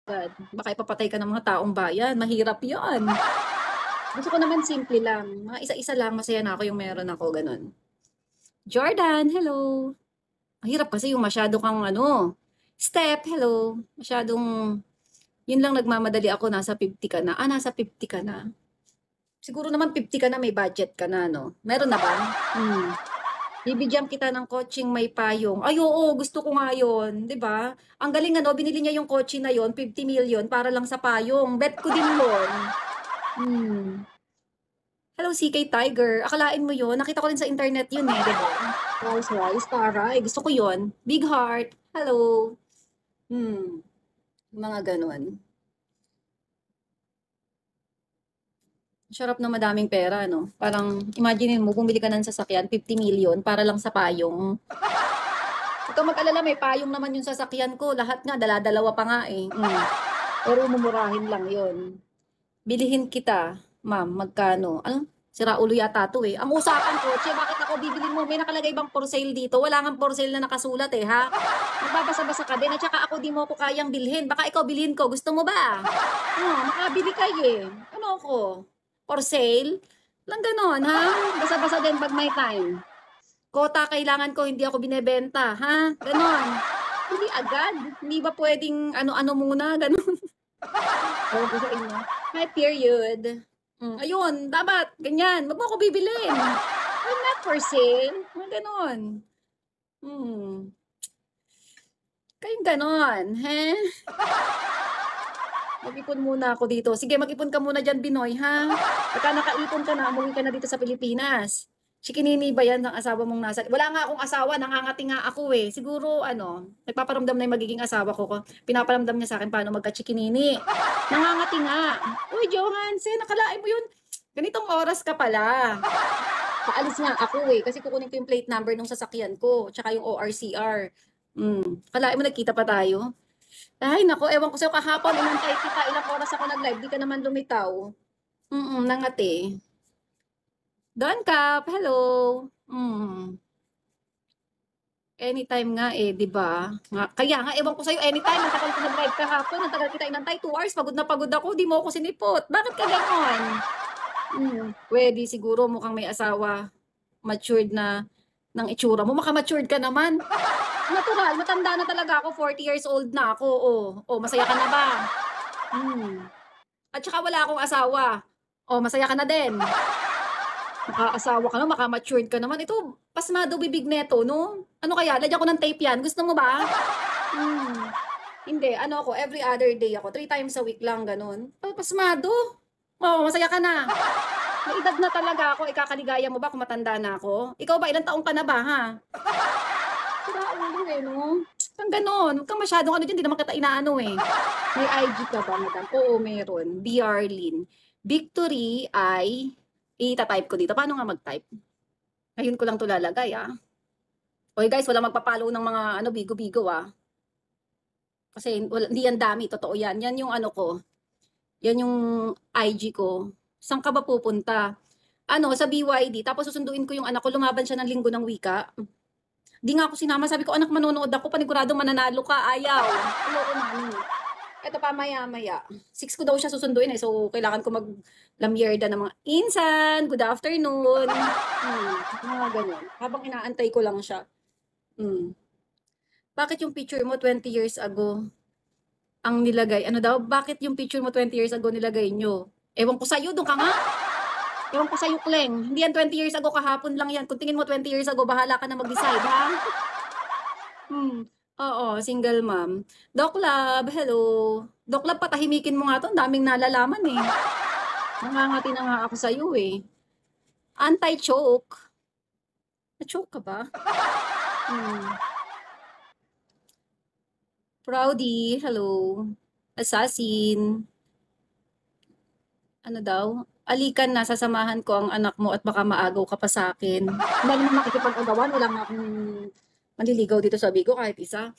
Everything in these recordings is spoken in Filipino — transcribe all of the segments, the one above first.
God, baka ipapatay ka ng mga taong bayan, mahirap 'yan. Gusto ko naman simple lang, mga isa-isa lang masaya na ako yung meron ako, gano'n. Jordan, hello. Mahirap kasi yung masyado kang ano, Step, hello. Masyadong yun lang nagmamadali ako nasa 50 ka na. Nasa 50 ka na. Siguro naman 50 ka na may budget ka na 'no? Meron na ba? Bibigyan kita ng kotseng may payong. Ay oo, gusto ko nga yun, 'di ba? Ang galing ano, binili niya yung kotse na yun, 50 million para lang sa payong. Bet ko din yun. Hmm. Hello, CK Tiger. Akalain mo yun? Nakita ko rin sa internet yun eh, 'di ba? Rice, rice, taray. Gusto ko yun. Big heart. Hello. Hmm. Mga ganun. Sarap na madaming pera, no? Parang, imagine mo, bumili ka ng sasakyan, 50 million, para lang sa payong. Huwag kang mag-alala, may payong naman yung sasakyan ko. Lahat nga, dala-dalawa pa nga eh. Pero mumurahin lang yon. Bilihin kita, ma'am, magkano? Ano? Sira ulo yata to eh. Ang usapan ko, Che, bakit ako bibilin mo? May nakalagay bang for sale dito? Wala nga for sale na nakasulat eh, ha? Nagbabasa-basa ka din. At saka ako di mo ko kayang bilhin. Baka ikaw bilhin ko. Gusto mo ba? Makabili kayo eh. Ano ako? For sale? Lang ganon, ha? Basa-basa din pag may time. Kota kailangan ko, hindi ako binebenta, ha? Ganon. Hindi agad. Hindi ba pwedeng ano-ano muna? Ganon. Ewan ko sa inyo. My period. Ayun, dapat, ganyan. Wag mo ako bibilin. I'm not for sale. Mga ganon. Kayong ganon, he? Mag-ipon muna ako dito. Sige, mag-ipon ka muna dyan, Binoy, ha? Pagka nakaipon ka na, umuwi ka na dito sa Pilipinas. Chikinini ba yan ng asawa mong nasa... Wala nga akong asawa, nangangati nga ako eh. Siguro, ano, nagpaparamdam na yung magiging asawa ko. Pinaparamdam niya sa akin paano magka-chikinini. Nangangati nga. Uy, Johansen, nakalain mo yun. Ganitong oras ka pala. Paalis nga ako eh, kasi kukunin ko yung plate number ng sasakyan ko, tsaka yung ORCR. Kalain mo nagkita pa tayo? Ay naku, ewan ko sa'yo kahapon, inantay kita, ilang oras ako nag-live, di ka naman lumitaw. Nangati. Don Cap, hello. Anytime nga eh, 'di ba? Kaya nga ewan ko sa'yo anytime, ang tagal ko nag-live kahapon, ang tagal kita inantay, 2 hours, pagod na pagod ako, di mo ako sinipot. Bakit ka gano'n? Puwede siguro mukhang may asawa, matured na ng itsura mo, maka-matured ka naman. Natural, matanda na talaga ako, 40 years old na ako, oh. Oh, masaya ka na ba? At saka wala akong asawa. Oh, masaya ka na din. Maka-asawa ka na, maka-matured ka naman. Ito, pasmado bibig neto, no? Ano kaya, lagyan ko ng tape yan, gusto mo ba? Hindi, ano ako, every other day ako, 3 times a week lang, ganun. Pasmado. Oh, masaya ka na. May edad na talaga ako, ikakaligaya mo ba kung matanda na ako? Ikaw ba, ilang taong ka na ba, ha? Sira ulo eh, no? Kang ganon, huwag kang masyadong ano dyan, hindi naman kita inaano eh. May IG ka ba, madam? Oo, meron. B. Arlene. Victory ay, ita-type ko dito. Paano nga mag-type? Ngayon ko lang to lalagay, ah. Oy guys, wala magpa-follow ng mga ano, bigo-bigo, ah. Kasi hindi yan dami, totoo yan. Yan yung ano ko. Yan yung IG ko. Saan ka ba pupunta? Ano, sa BYD. Tapos susunduin ko yung anak ko, lumaban siya ng linggo ng wika. Di nga ako sinama, sabi ko, anak, manonood ako, paniguradong mananalo ka, ayaw. Ayoko, mami. Eto pa, maya-maya. 6 ko daw siya susunduin eh, so kailangan ko maglamyerda ng mga insan, good afternoon. Mga ganun. Habang inaantay ko lang siya. Bakit yung picture mo 20 years ago ang nilagay? Ano daw? Bakit yung picture mo 20 years ago nilagay nyo? Ewan ko sa'yo, doon ka nga. Ewan ko sa'yo, Kleng. Hindi yan 20 years ago, kahapon lang yan. Kung tingin mo 20 years ago, bahala ka na mag-decide, ha? Oo, single mom. Doc Love, hello. Doc Love, patahimikin mo nga 'to, ang daming nalalaman, eh. Nangangati na nga ako sa'yo, eh. Anti-choke. Na-choke ka ba? Proudy, hello. Assassin. Ano daw? Alikan na, sasamahan ko ang anak mo at baka maagaw ka pa sa akin. Wala naman makikipag-agawan, wala nga akong manliligaw dito sa Bigo kahit isa.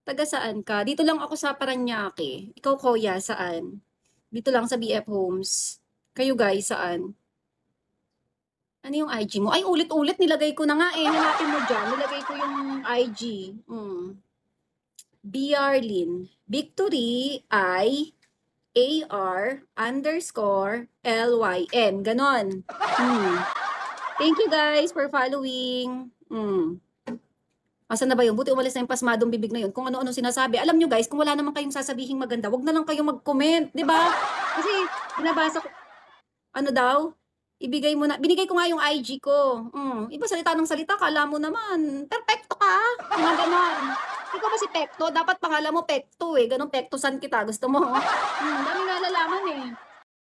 Taga saan ka? Dito lang ako sa Paranaque. Ikaw, Kuya, saan? Dito lang sa BF Homes. Kayo guys, saan? Ano yung IG mo? Ay, ulit-ulit nilagay ko na nga eh. Hanapin mo dyan. Nilagay ko yung IG. Biarlyn. Victory I AR_LYN. Ganon. Thank you guys for following. Asan na ba yun? Buti umalis na yung pasmadong bibig na yun. Kung ano-ano sinasabi. Alam nyo guys, kung wala naman kayong sasabihing maganda, wag na lang kayong mag-comment. Di ba? Kasi binabasa ko, ano daw? Ibigay mo na. Binigay ko nga yung IG ko. Iba salita ng salita. Kala mo naman. Perfecto ka. Mga ganon. Ikaw ba si Pekto? Dapat pangalan mo Pekto eh. Ganon Pektosan kita. Gusto mo? Dami nalalaman eh.